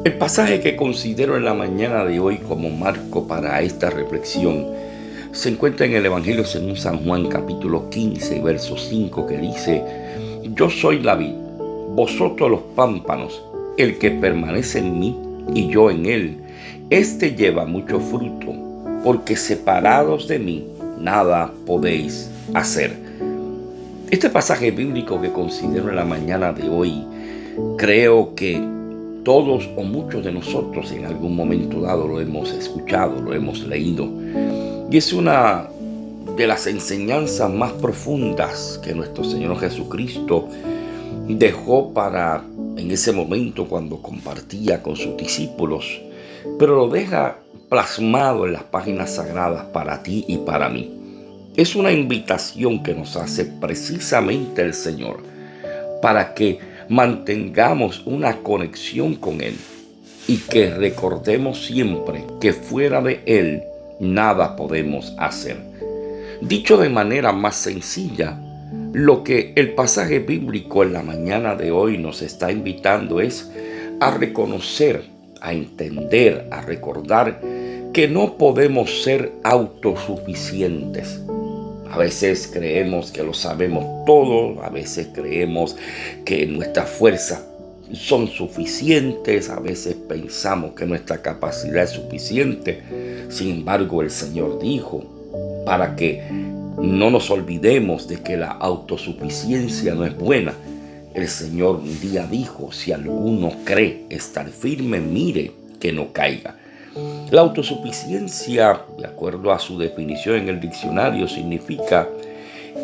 El pasaje que considero en la mañana de hoy como marco para esta reflexión se encuentra en el Evangelio según San Juan capítulo 15, verso 5, que dice: Yo soy la vid, vosotros los pámpanos. El que permanece en mí y yo en él, éste lleva mucho fruto, porque separados de mí nada podéis hacer. Este pasaje bíblico que considero en la mañana de hoy, creo que todos o muchos de nosotros en algún momento dado lo hemos escuchado, lo hemos leído. Y es una de las enseñanzas más profundas que nuestro Señor Jesucristo dejó en ese momento cuando compartía con sus discípulos, pero lo deja plasmado en las páginas sagradas para ti y para mí. Es una invitación que nos hace precisamente el Señor para que mantengamos una conexión con Él y que recordemos siempre que fuera de Él nada podemos hacer. Dicho de manera más sencilla, lo que el pasaje bíblico en la mañana de hoy nos está invitando es a reconocer, a entender, a recordar que no podemos ser autosuficientes. A veces creemos que lo sabemos todo, a veces creemos que nuestras fuerzas son suficientes, a veces pensamos que nuestra capacidad es suficiente. Sin embargo, el Señor dijo, para que no nos olvidemos de que la autosuficiencia no es buena, el Señor un día dijo: si alguno cree estar firme, mire que no caiga. La autosuficiencia, de acuerdo a su definición en el diccionario, significa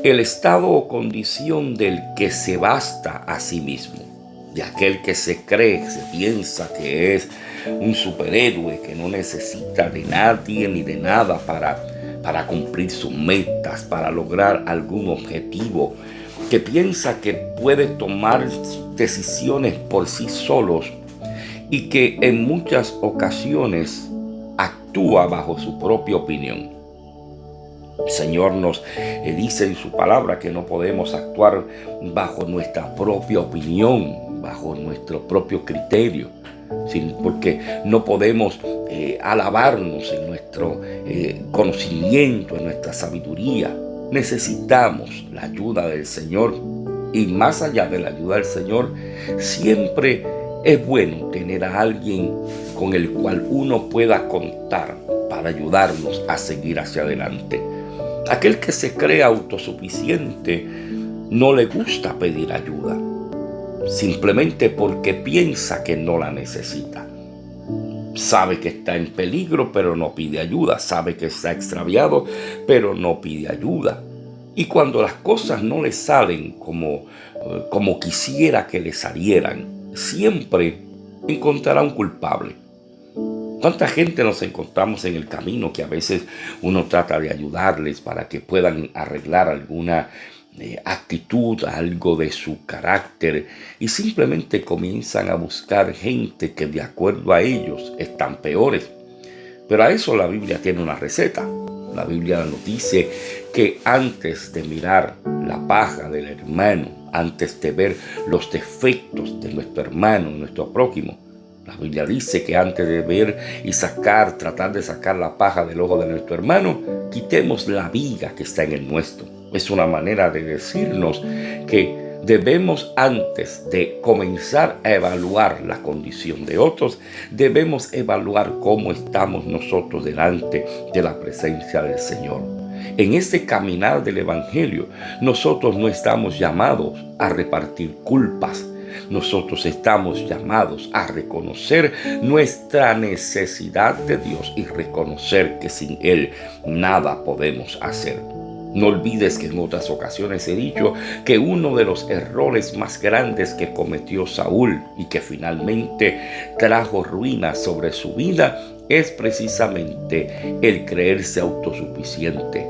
el estado o condición del que se basta a sí mismo, de aquel que se cree, se piensa que es un superhéroe, que no necesita de nadie ni de nada para cumplir sus metas, para lograr algún objetivo, que piensa que puede tomar decisiones por sí solos y que en muchas ocasiones actúa bajo su propia opinión. El Señor nos dice en su palabra que no podemos actuar bajo nuestra propia opinión, bajo nuestro propio criterio, porque no podemos alabarnos en nuestro conocimiento, en nuestra sabiduría. Necesitamos la ayuda del Señor, y más allá de la ayuda del Señor, siempre es bueno tener a alguien con el cual uno pueda contar para ayudarnos a seguir hacia adelante. Aquel que se cree autosuficiente no le gusta pedir ayuda, simplemente porque piensa que no la necesita. Sabe que está en peligro, pero no pide ayuda. Sabe que está extraviado, pero no pide ayuda. Y cuando las cosas no le salen como quisiera que le salieran, siempre encontrará un culpable. ¿Cuánta gente nos encontramos en el camino que a veces uno trata de ayudarles para que puedan arreglar alguna actitud, algo de su carácter, y simplemente comienzan a buscar gente que de acuerdo a ellos están peores? Pero a eso la Biblia tiene una receta. La Biblia nos dice que antes de mirar la paja del hermano, antes de ver los defectos de nuestro hermano, nuestro prójimo, la Biblia dice que antes de ver y tratar de sacar la paja del ojo de nuestro hermano, quitemos la viga que está en el nuestro. Es una manera de decirnos que debemos, antes de comenzar a evaluar la condición de otros, debemos evaluar cómo estamos nosotros delante de la presencia del Señor. En este caminar del Evangelio, nosotros no estamos llamados a repartir culpas. Nosotros estamos llamados a reconocer nuestra necesidad de Dios y reconocer que sin Él nada podemos hacer. No olvides que en otras ocasiones he dicho que uno de los errores más grandes que cometió Saúl y que finalmente trajo ruina sobre su vida es precisamente el creerse autosuficiente.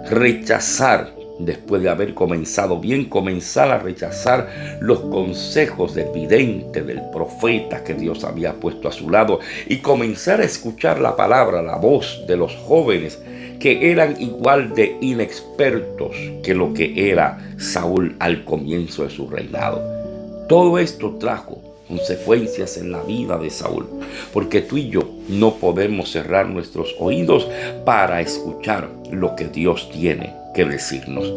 Rechazar, después de haber comenzado bien, comenzar a rechazar los consejos del vidente, del profeta que Dios había puesto a su lado, y comenzar a escuchar la palabra, la voz de los jóvenes que eran igual de inexpertos que lo que era Saúl al comienzo de su reinado. Todo esto trajo consecuencias en la vida de Saúl, porque tú y yo no podemos cerrar nuestros oídos para escuchar lo que Dios tiene que decirnos.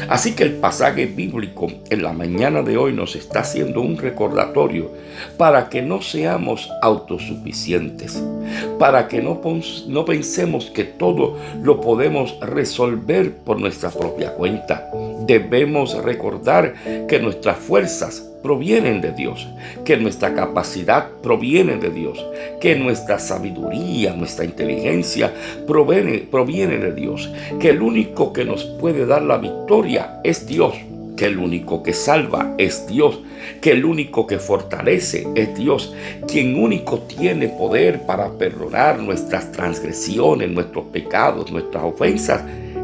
Así que el pasaje bíblico en la mañana de hoy nos está haciendo un recordatorio para que no seamos autosuficientes, para que no pensemos que todo lo podemos resolver por nuestra propia cuenta. Debemos recordar que nuestras fuerzas provienen de Dios, que nuestra capacidad proviene de Dios, que nuestra sabiduría, nuestra inteligencia proviene de Dios, que el único que nos puede dar la victoria es Dios, que el único que salva es Dios, que el único que fortalece es Dios, quien único tiene poder para perdonar nuestras transgresiones, nuestros pecados, nuestras ofensas,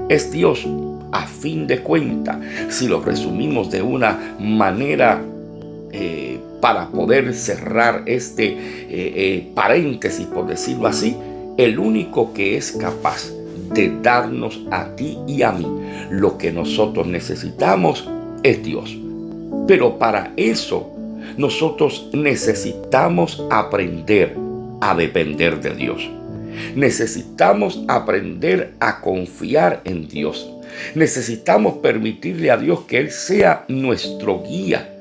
es Dios. A fin de cuentas, si lo resumimos de una manera para poder cerrar este paréntesis, por decirlo así, el único que es capaz de darnos a ti y a mí lo que nosotros necesitamos es Dios. Pero para eso nosotros necesitamos aprender a depender de Dios. Necesitamos aprender a confiar en Dios. Necesitamos permitirle a Dios que Él sea nuestro guía,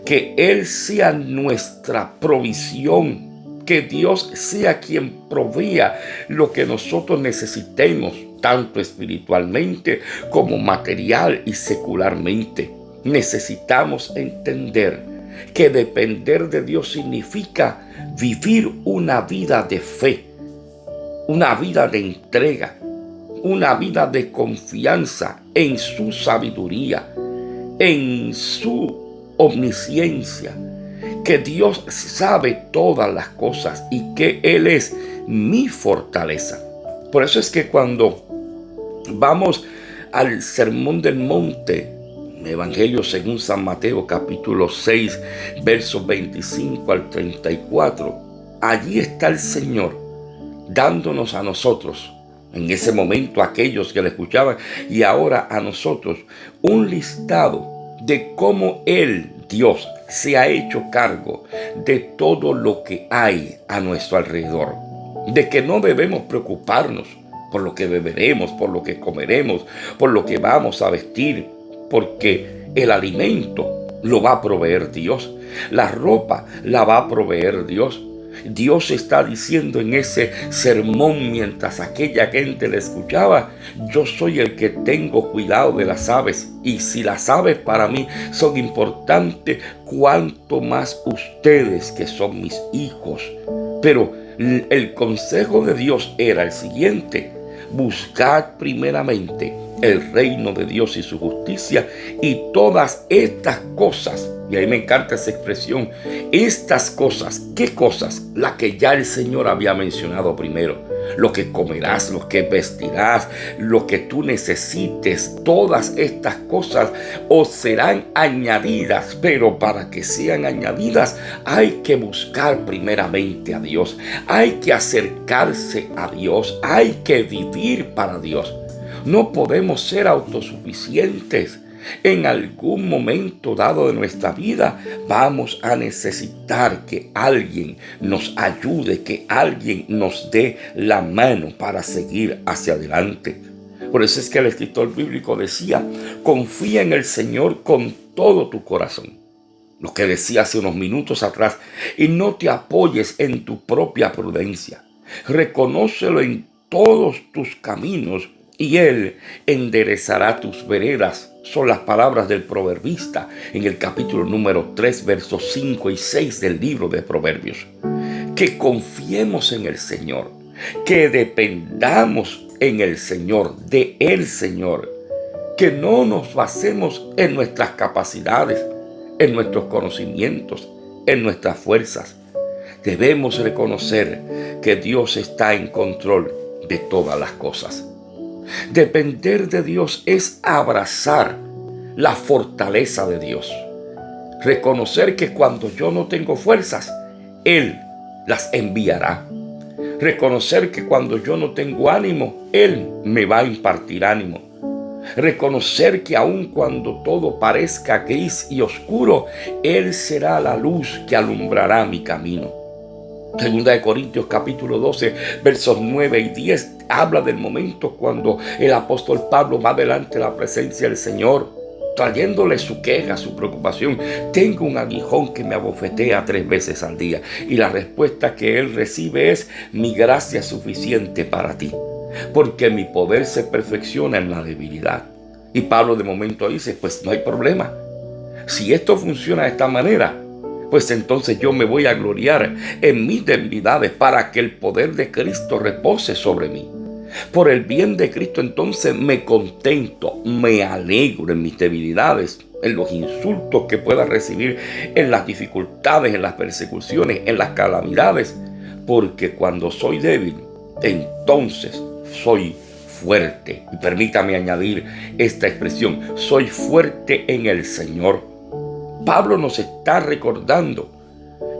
que Él sea nuestra provisión, que Dios sea quien provea lo que nosotros necesitemos, tanto espiritualmente como material y secularmente. Necesitamos entender que depender de Dios significa vivir una vida de fe, una vida de entrega, una vida de confianza en su sabiduría, en su omnisciencia, que Dios sabe todas las cosas y que Él es mi fortaleza. Por eso es que cuando vamos al Sermón del Monte, Evangelio según San Mateo capítulo 6, versos 25 al 34, allí está el Señor dándonos a nosotros, en ese momento a aquellos que le escuchaban y ahora a nosotros, un listado de cómo Él, Dios, se ha hecho cargo de todo lo que hay a nuestro alrededor, de que no debemos preocuparnos por lo que beberemos, por lo que comeremos, por lo que vamos a vestir, porque el alimento lo va a proveer Dios, la ropa la va a proveer Dios. Dios está diciendo en ese sermón mientras aquella gente le escuchaba: yo soy el que tengo cuidado de las aves, y si las aves para mí son importantes, cuánto más ustedes que son mis hijos. Pero el consejo de Dios era el siguiente: buscad primeramente el reino de Dios y su justicia, y todas estas cosas, y ahí me encanta esa expresión, estas cosas, ¿qué cosas? Las que ya el Señor había mencionado primero: lo que comerás, lo que vestirás, lo que tú necesites, todas estas cosas os serán añadidas. Pero para que sean añadidas hay que buscar primeramente a Dios, hay que acercarse a Dios, hay que vivir para Dios. No podemos ser autosuficientes. En algún momento dado de nuestra vida vamos a necesitar que alguien nos ayude, que alguien nos dé la mano para seguir hacia adelante. Por eso es que el escritor bíblico decía: confía en el Señor con todo tu corazón. Lo que decía hace unos minutos atrás: y no te apoyes en tu propia prudencia. Reconócelo en todos tus caminos y Él enderezará tus veredas. Son las palabras del proverbista en el capítulo número 3, versos 5 y 6 del libro de Proverbios. Que confiemos en el Señor, que dependamos en el Señor, de el Señor, que no nos basemos en nuestras capacidades, en nuestros conocimientos, en nuestras fuerzas. Debemos reconocer que Dios está en control de todas las cosas. Depender de Dios es abrazar la fortaleza de Dios. Reconocer que cuando yo no tengo fuerzas, Él las enviará. Reconocer que cuando yo no tengo ánimo, Él me va a impartir ánimo. Reconocer que aun cuando todo parezca gris y oscuro, Él será la luz que alumbrará mi camino. Segunda de Corintios capítulo 12, versos 9 y 10 habla del momento cuando el apóstol Pablo va delante de la presencia del Señor, trayéndole su queja, su preocupación. Tengo un aguijón que me abofetea 3 veces al día. Y la respuesta que él recibe es: mi gracia es suficiente para ti, porque mi poder se perfecciona en la debilidad. Y Pablo de momento dice: pues no hay problema. Si esto funciona de esta manera, pues entonces yo me voy a gloriar en mis debilidades para que el poder de Cristo repose sobre mí. Por el bien de Cristo entonces me contento, me alegro en mis debilidades, en los insultos que pueda recibir, en las dificultades, en las persecuciones, en las calamidades, porque cuando soy débil, entonces soy fuerte. Y permítame añadir esta expresión: soy fuerte en el Señor. Pablo nos está recordando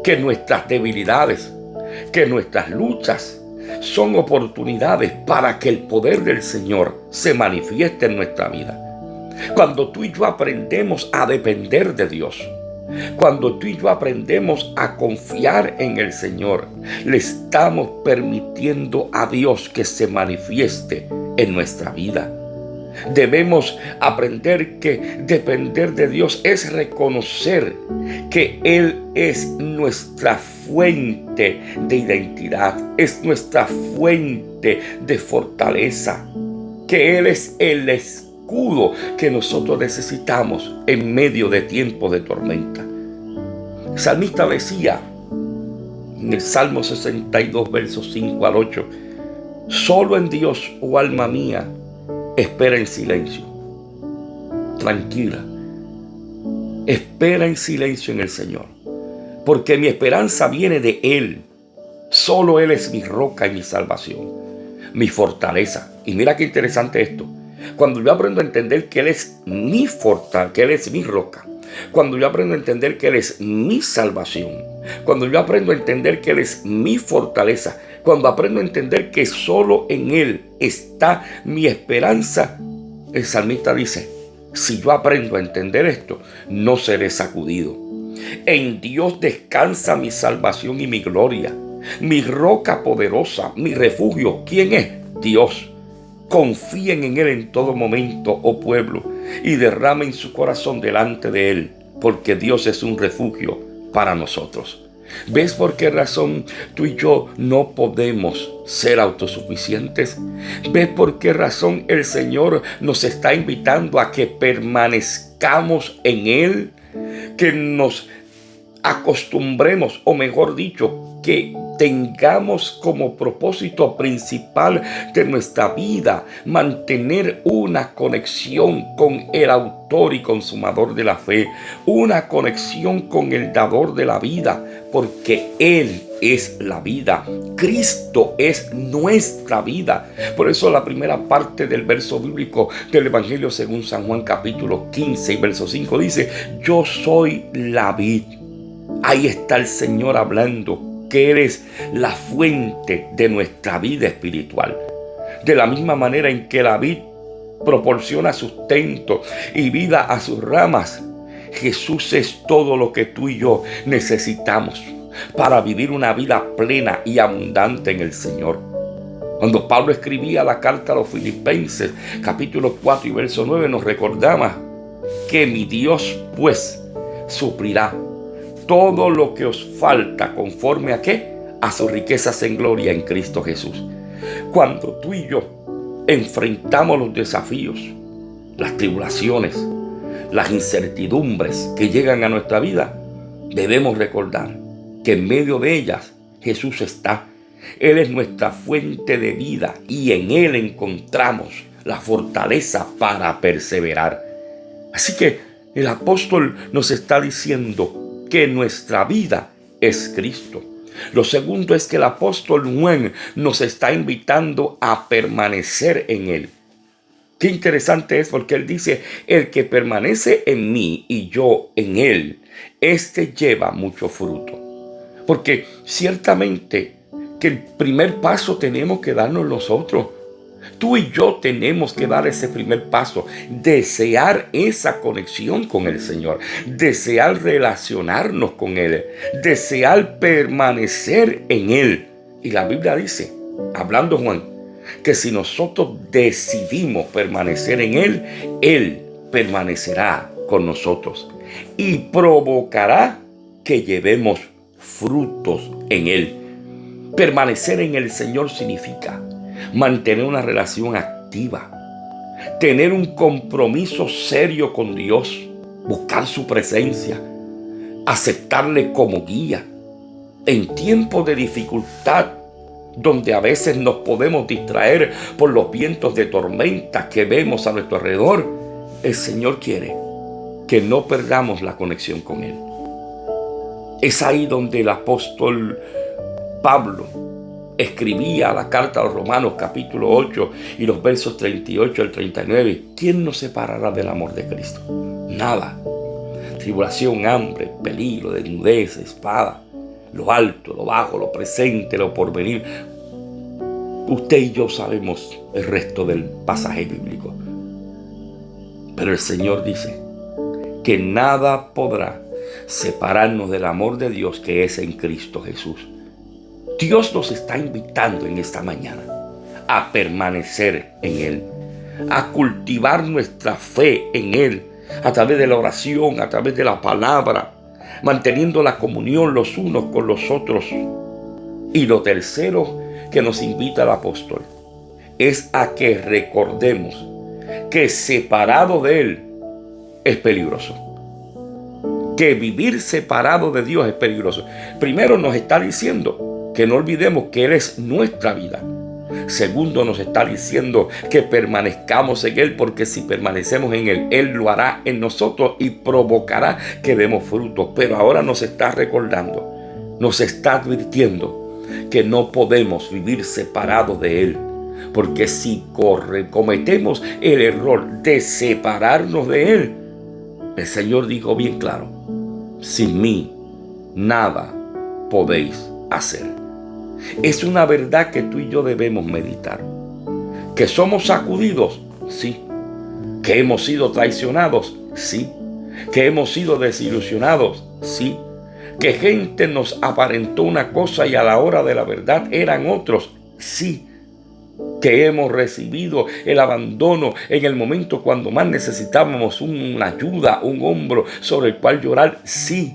que nuestras debilidades, que nuestras luchas son oportunidades para que el poder del Señor se manifieste en nuestra vida. Cuando tú y yo aprendemos a depender de Dios, cuando tú y yo aprendemos a confiar en el Señor, le estamos permitiendo a Dios que se manifieste en nuestra vida. Debemos aprender que depender de Dios es reconocer que Él es nuestra fuente de identidad, es nuestra fuente de fortaleza, que Él es el escudo que nosotros necesitamos en medio de tiempos de tormenta. El salmista decía en el Salmo 62, versos 5 al 8: solo en Dios, oh alma mía, espera en silencio. Tranquila. Espera en silencio en el Señor, porque mi esperanza viene de Él. Solo Él es mi roca y mi salvación, mi fortaleza. Y mira qué interesante esto. Cuando yo aprendo a entender que Él es mi fortaleza, que Él es mi roca, cuando yo aprendo a entender que Él es mi salvación, cuando yo aprendo a entender que Él es mi fortaleza, cuando aprendo a entender que solo en Él está mi esperanza, el salmista dice: si yo aprendo a entender esto, no seré sacudido. En Dios descansa mi salvación y mi gloria, mi roca poderosa, mi refugio. ¿Quién es? Dios. Confíen en Él en todo momento, oh pueblo, y derramen su corazón delante de Él, porque Dios es un refugio para nosotros. ¿Ves por qué razón tú y yo no podemos ser autosuficientes? ¿Ves por qué razón el Señor nos está invitando a que permanezcamos en Él? Que nos acostumbremos, o mejor dicho, que tengamos como propósito principal de nuestra vida mantener una conexión con el autor y consumador de la fe, una conexión con el dador de la vida, porque Él es la vida. Cristo es nuestra vida. Por eso la primera parte del verso bíblico del Evangelio según San Juan capítulo 15 y verso 5 dice: yo soy la vid. Ahí está el Señor hablando que eres la fuente de nuestra vida espiritual. De la misma manera en que la vid proporciona sustento y vida a sus ramas, Jesús es todo lo que tú y yo necesitamos para vivir una vida plena y abundante en el Señor. Cuando Pablo escribía la carta a los Filipenses, capítulo 4 y verso 9, nos recordaba que mi Dios, pues, suplirá todo lo que os falta, conforme a ¿qué? A sus riquezas en gloria en Cristo Jesús. Cuando tú y yo enfrentamos los desafíos, las tribulaciones, las incertidumbres que llegan a nuestra vida, debemos recordar que en medio de ellas Jesús está. Él es nuestra fuente de vida y en Él encontramos la fortaleza para perseverar. Así que el apóstol nos está diciendo que nuestra vida es Cristo. Lo segundo es que el apóstol Juan nos está invitando a permanecer en Él. Qué interesante es, porque él dice: el que permanece en mí y yo en Él, este lleva mucho fruto. Porque ciertamente que el primer paso tenemos que darnos nosotros. Tú y yo tenemos que dar ese primer paso, desear esa conexión con el Señor, desear relacionarnos con Él, desear permanecer en Él. Y la Biblia dice, hablando Juan, que si nosotros decidimos permanecer en Él, Él permanecerá con nosotros y provocará que llevemos frutos en Él. Permanecer en el Señor significa mantener una relación activa, tener un compromiso serio con Dios, buscar su presencia, aceptarle como guía. En tiempos de dificultad, donde a veces nos podemos distraer por los vientos de tormenta que vemos a nuestro alrededor, el Señor quiere que no perdamos la conexión con Él. Es ahí donde el apóstol Pablo escribía la carta a los Romanos capítulo 8 y los versos 38 al 39. ¿Quién nos separará del amor de Cristo? Nada. Tribulación, hambre, peligro, desnudez, espada, lo alto, lo bajo, lo presente, lo porvenir. Usted y yo sabemos el resto del pasaje bíblico. Pero el Señor dice que nada podrá separarnos del amor de Dios que es en Cristo Jesús. Dios nos está invitando en esta mañana a permanecer en Él, a cultivar nuestra fe en Él, a través de la oración, a través de la palabra, manteniendo la comunión los unos con los otros. Y lo tercero que nos invita el apóstol es a que recordemos que separado de Él es peligroso. Que vivir separado de Dios es peligroso. Primero nos está diciendo que no olvidemos que Él es nuestra vida. Segundo, nos está diciendo que permanezcamos en Él, porque si permanecemos en Él, Él lo hará en nosotros y provocará que demos frutos. Pero ahora nos está recordando, nos está advirtiendo que no podemos vivir separados de Él. Porque si cometemos el error de separarnos de Él, el Señor dijo bien claro, sin mí nada podéis hacer. Es una verdad que tú y yo debemos meditar. Que somos sacudidos, sí. Que hemos sido traicionados, sí. Que hemos sido desilusionados, sí. Que gente nos aparentó una cosa y a la hora de la verdad eran otros, sí. Que hemos recibido el abandono en el momento cuando más necesitábamos una ayuda, un hombro sobre el cual llorar, sí.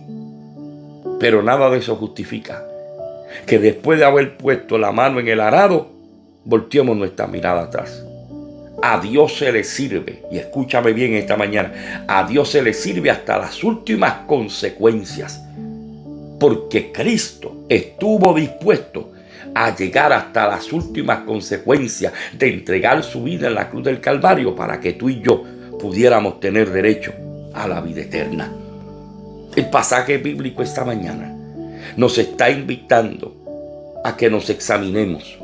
Pero nada de eso justifica que después de haber puesto la mano en el arado, volteemos nuestra mirada atrás. A Dios se le sirve, y escúchame bien esta mañana, a Dios se le sirve hasta las últimas consecuencias, porque Cristo estuvo dispuesto a llegar hasta las últimas consecuencias de entregar su vida en la cruz del Calvario para que tú y yo pudiéramos tener derecho a la vida eterna. El pasaje bíblico esta mañana nos está invitando a que nos examinemos,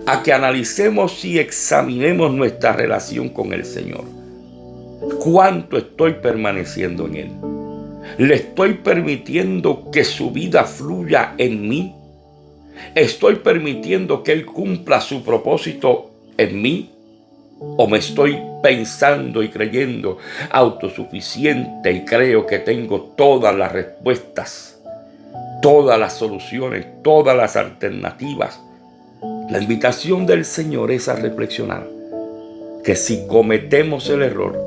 a que analicemos y examinemos nuestra relación con el Señor. ¿Cuánto estoy permaneciendo en Él? ¿Le estoy permitiendo que su vida fluya en mí? ¿Estoy permitiendo que Él cumpla su propósito en mí? ¿O me estoy pensando y creyendo autosuficiente y creo que tengo todas las respuestas, todas las soluciones, todas las alternativas? La invitación del Señor es a reflexionar que si cometemos el error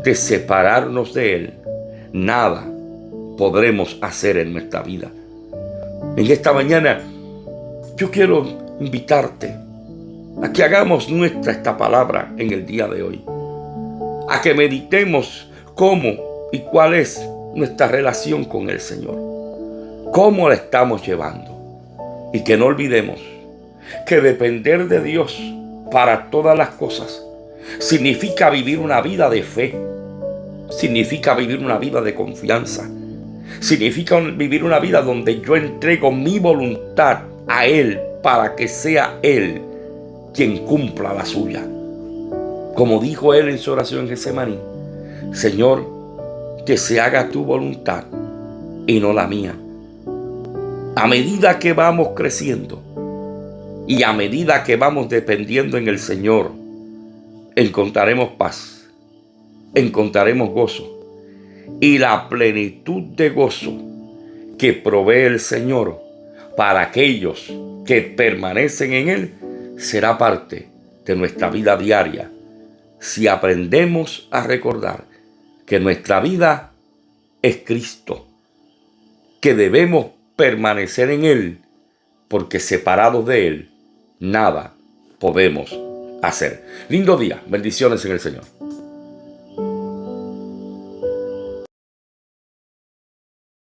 de separarnos de Él, nada podremos hacer en nuestra vida. En esta mañana yo quiero invitarte a que hagamos nuestra esta palabra en el día de hoy, a que meditemos cómo y cuál es nuestra relación con el Señor, cómo la estamos llevando, y que no olvidemos que depender de Dios para todas las cosas significa vivir una vida de fe, significa vivir una vida de confianza, significa vivir una vida donde yo entrego mi voluntad a Él para que sea Él quien cumpla la suya. Como dijo Él en su oración en Getsemaní: Señor, que se haga tu voluntad y no la mía. A medida que vamos creciendo, Y a medida que vamos dependiendo en el Señor, encontraremos paz, encontraremos gozo. Y la plenitud de gozo que provee el Señor para aquellos que permanecen en Él será parte de nuestra vida diaria, si aprendemos a recordar que nuestra vida es Cristo, que debemos permanecer en Él, porque separados de Él, nada podemos hacer. Lindo día, bendiciones en el Señor.